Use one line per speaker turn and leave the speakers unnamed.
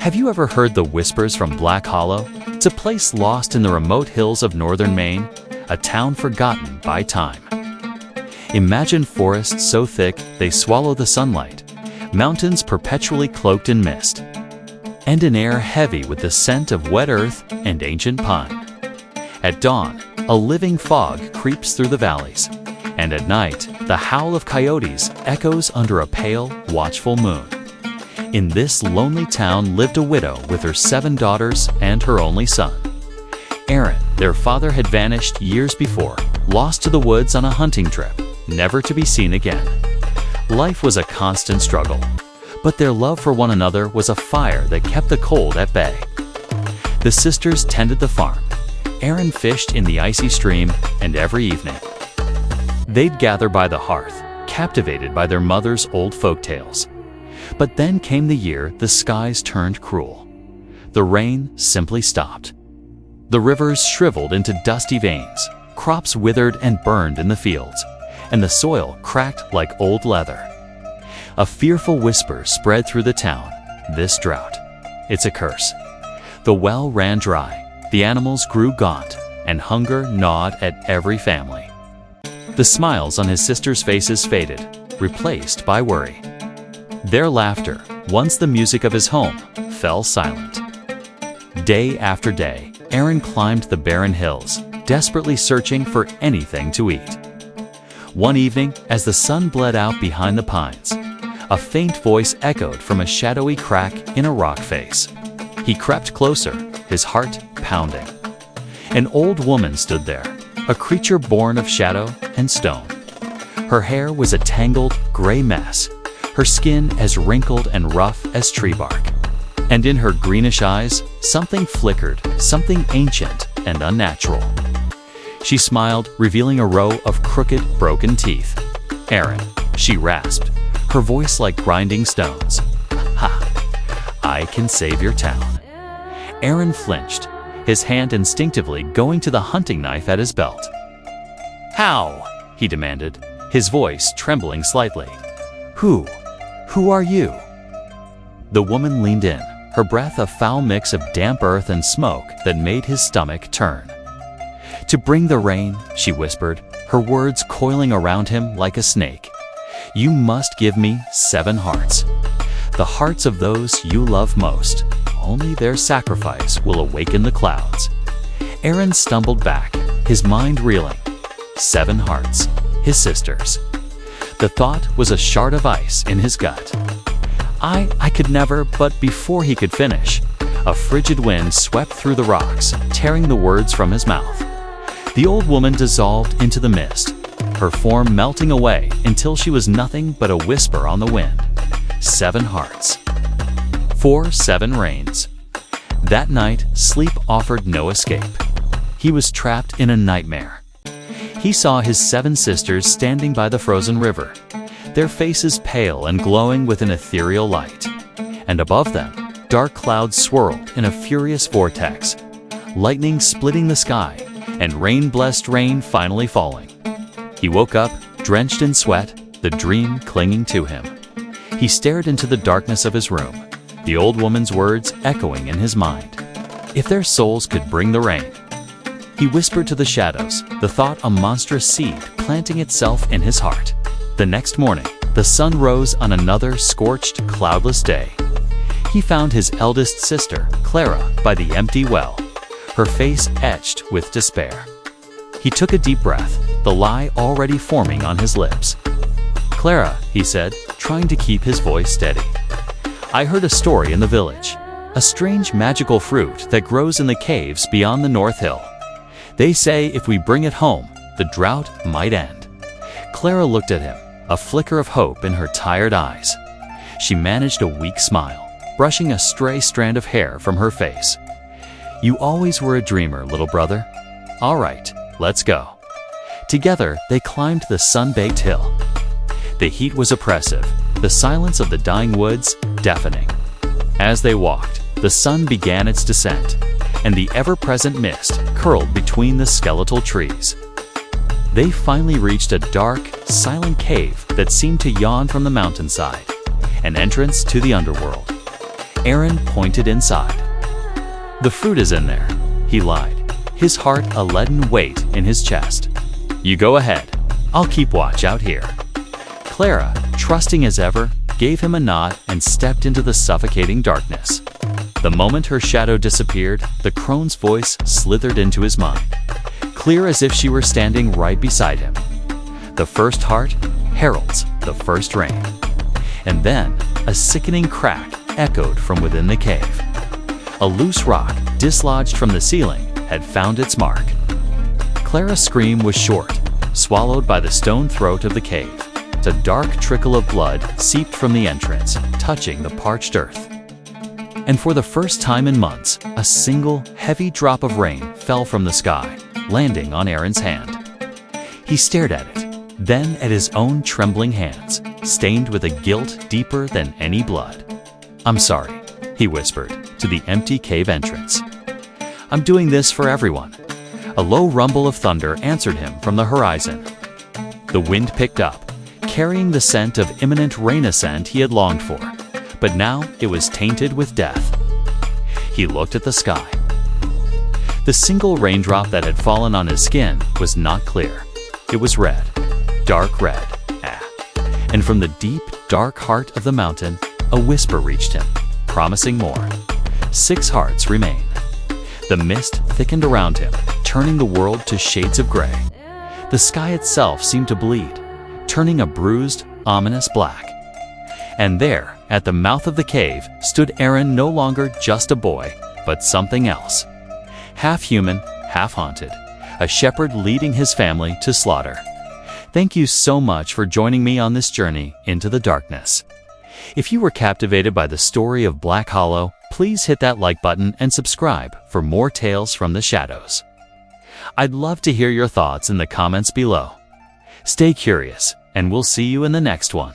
Have you ever heard the whispers from Black Hollow? It's a place lost in the remote hills of northern Maine, a town forgotten by time. Imagine forests so thick they swallow the sunlight, mountains perpetually cloaked in mist, and an air heavy with the scent of wet earth and ancient pine. At dawn, a living fog creeps through the valleys, and at night, the howl of coyotes echoes under a pale, watchful moon. In this lonely town lived a widow with her 7 daughters and her only son. Aaron, their father, had vanished years before, lost to the woods on a hunting trip, never to be seen again. Life was a constant struggle, but their love for one another was a fire that kept the cold at bay. The sisters tended the farm. Aaron fished in the icy stream, and every evening, they'd gather by the hearth, captivated by their mother's old folk tales. But then came the year the skies turned cruel. The rain simply stopped. The rivers shriveled into dusty veins, crops withered and burned in the fields, and the soil cracked like old leather. A fearful whisper spread through the town. This drought, it's a curse. The well ran dry, the animals grew gaunt, and hunger gnawed at every family. The smiles on his sisters' faces faded, replaced by worry. Their laughter, once the music of his home, fell silent. Day after day, Aaron climbed the barren hills, desperately searching for anything to eat. One evening, as the sun bled out behind the pines, a faint voice echoed from a shadowy crack in a rock face. He crept closer, his heart pounding. An old woman stood there, a creature born of shadow and stone. Her hair was a tangled, gray mess, her skin as wrinkled and rough as tree bark. And in her greenish eyes, something flickered, something ancient and unnatural. She smiled, revealing a row of crooked, broken teeth. "Aaron," she rasped, her voice like grinding stones. "Ha! I can save your town." Aaron flinched, his hand instinctively going to the hunting knife at his belt. "How?" he demanded, his voice trembling slightly. Who are you?" The woman leaned in, her breath a foul mix of damp earth and smoke that made his stomach turn. "To bring the rain," she whispered, her words coiling around him like a snake. "You must give me 7 hearts. The hearts of those you love most. Only their sacrifice will awaken the clouds." Aaron stumbled back, his mind reeling. 7 hearts, his sisters. The thought was a shard of ice in his gut. I could never, but before he could finish, a frigid wind swept through the rocks, tearing the words from his mouth. The old woman dissolved into the mist, her form melting away until she was nothing but a whisper on the wind. 7 hearts. 4 7 rains. That night, sleep offered no escape. He was trapped in a nightmare. He saw his 7 sisters standing by the frozen river, their faces pale and glowing with an ethereal light. And above them, dark clouds swirled in a furious vortex, lightning splitting the sky, and rain-blessed rain finally falling. He woke up, drenched in sweat, the dream clinging to him. He stared into the darkness of his room, the old woman's words echoing in his mind. If their souls could bring the rain. He whispered to the shadows, the thought a monstrous seed planting itself in his heart. The next morning, the sun rose on another scorched, cloudless day. He found his eldest sister, Clara, by the empty well, her face etched with despair. He took a deep breath, the lie already forming on his lips. "Clara," he said, trying to keep his voice steady. "I heard a story in the village, a strange magical fruit that grows in the caves beyond the North Hill. They say if we bring it home, the drought might end." Clara looked at him, a flicker of hope in her tired eyes. She managed a weak smile, brushing a stray strand of hair from her face. "You always were a dreamer, little brother. All right, let's go." Together, they climbed the sun-baked hill. The heat was oppressive, the silence of the dying woods deafening. As they walked, the sun began its descent, and the ever-present mist curled between the skeletal trees. They finally reached a dark, silent cave that seemed to yawn from the mountainside, an entrance to the underworld. Aaron pointed inside. "The fruit is in there," he lied, his heart a leaden weight in his chest. "You go ahead. I'll keep watch out here." Clara, trusting as ever, gave him a nod and stepped into the suffocating darkness. The moment her shadow disappeared, the crone's voice slithered into his mind, clear as if she were standing right beside him. The first heart heralds the first rain. And then a sickening crack echoed from within the cave. A loose rock, dislodged from the ceiling, had found its mark. Clara's scream was short, swallowed by the stone throat of the cave. A dark trickle of blood seeped from the entrance, touching the parched earth. And for the first time in months, a single, heavy drop of rain fell from the sky, landing on Aaron's hand. He stared at it, then at his own trembling hands, stained with a guilt deeper than any blood. "I'm sorry," he whispered to the empty cave entrance. "I'm doing this for everyone." A low rumble of thunder answered him from the horizon. The wind picked up, carrying the scent of imminent rain ascent he had longed for, but now it was tainted with death. He looked at the sky. The single raindrop that had fallen on his skin was not clear. It was red, dark red. And from the deep, dark heart of the mountain, a whisper reached him, promising more. 6 hearts remain. The mist thickened around him, turning the world to shades of gray. The sky itself seemed to bleed, turning a bruised, ominous black. And there, at the mouth of the cave, stood Aaron, no longer just a boy, but something else. Half human, half haunted, a shepherd leading his family to slaughter. Thank you so much for joining me on this journey into the darkness. If you were captivated by the story of Black Hollow, please hit that like button and subscribe for more tales from the shadows. I'd love to hear your thoughts in the comments below. Stay curious, and we'll see you in the next one.